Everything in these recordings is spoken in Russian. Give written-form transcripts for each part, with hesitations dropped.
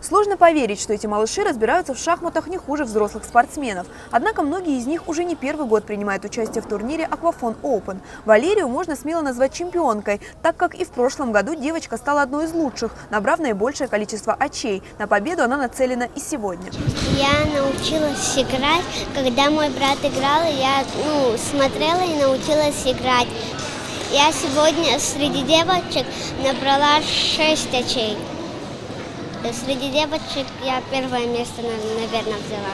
Сложно поверить, что эти малыши разбираются в шахматах не хуже взрослых спортсменов. Однако многие из них уже не первый год принимают участие в турнире Аквафон Open. Валерию можно смело назвать чемпионкой, так как и в прошлом году девочка стала одной из лучших, набрав наибольшее количество очей. На победу она нацелена и сегодня. Я научилась играть, когда мой брат играл, я смотрела и научилась играть. Я сегодня среди девочек набрала 6 очей. Среди девочек я первое место, наверное, взяла.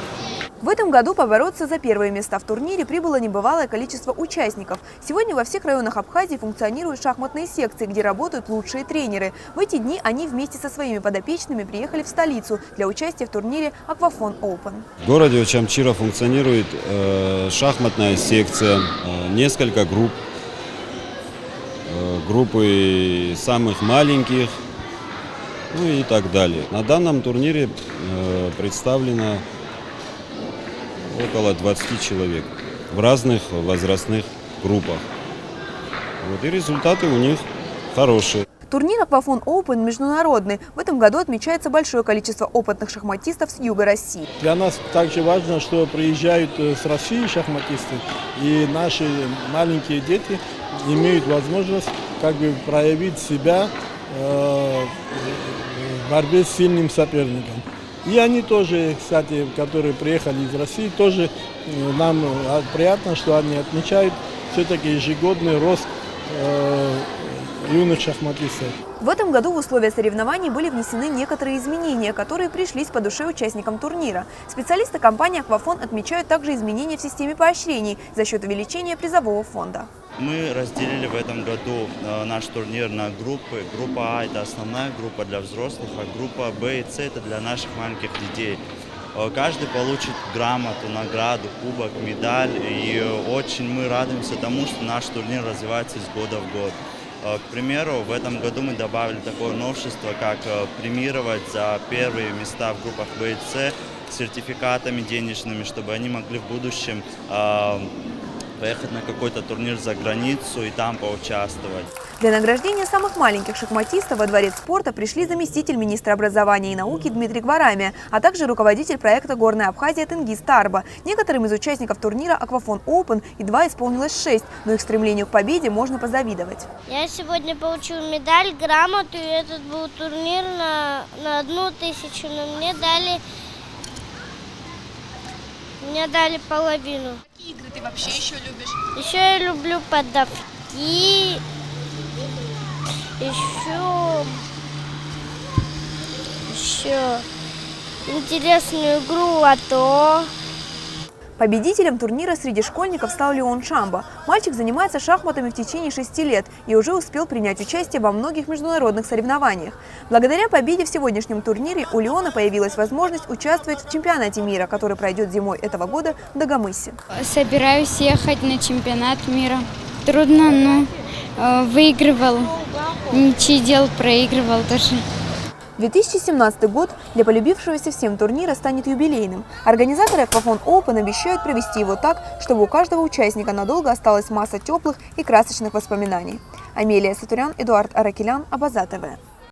В этом году побороться за первые места в турнире прибыло небывалое количество участников. Сегодня во всех районах Абхазии функционируют шахматные секции, где работают лучшие тренеры. В эти дни они вместе со своими подопечными приехали в столицу для участия в турнире Аквафон Open. В городе Очамчира функционирует шахматная секция, несколько групп. Группы самых маленьких, ну и так далее. На данном турнире представлено около 20 человек в разных возрастных группах. И результаты у них хорошие. Турнир Аквафон Open международный. В этом году отмечается большое количество опытных шахматистов с юга России. Для нас также важно, что приезжают с России шахматисты, и наши маленькие дети имеют возможность проявить себя в борьбе с сильным соперником. И они тоже, кстати, которые приехали из России, тоже нам приятно, что они отмечают все-таки ежегодный рост юных шахматистов. В этом году в условия соревнований были внесены некоторые изменения, которые пришлись по душе участникам турнира. Специалисты компании «Аквафон» отмечают также изменения в системе поощрений за счет увеличения призового фонда. Мы разделили в этом году наш турнир на группы. Группа А – это основная группа для взрослых, а группа Б и С – это для наших маленьких детей. Каждый получит грамоту, награду, кубок, медаль. И очень мы радуемся тому, что наш турнир развивается из года в год. К примеру, в этом году мы добавили такое новшество, как премировать за первые места в группах Б и С сертификатами денежными, чтобы они могли в будущем поехать на какой-то турнир за границу и там поучаствовать. Для награждения самых маленьких шахматистов во Дворец спорта пришли заместитель министра образования и науки Дмитрий Гварамия, а также руководитель проекта «Горная Абхазия» Тенгиз Тарба. Некоторым из участников турнира Аквафон Open едва исполнилось 6, но их стремлению к победе можно позавидовать. Я сегодня получила медаль, грамоту, и этот был турнир на 1000, но мне дали половину. Какие игры ты вообще еще любишь? Еще я люблю поддавки, еще интересную игру «Лото». Победителем турнира среди школьников стал Леон Шамба. Мальчик занимается шахматами в течение 6 лет и уже успел принять участие во многих международных соревнованиях. Благодаря победе в сегодняшнем турнире у Леона появилась возможность участвовать в чемпионате мира, который пройдет зимой этого года в Дагомысе. Собираюсь ехать на чемпионат мира. Трудно, но выигрывал, ничьи дел, проигрывал тоже. 2017 год для полюбившегося всем турнира станет юбилейным. Организаторы Аквафон Open обещают провести его так, чтобы у каждого участника надолго осталась масса теплых и красочных воспоминаний. Амелия Сатурян, Эдуард Аракелян, Абаза ТВ.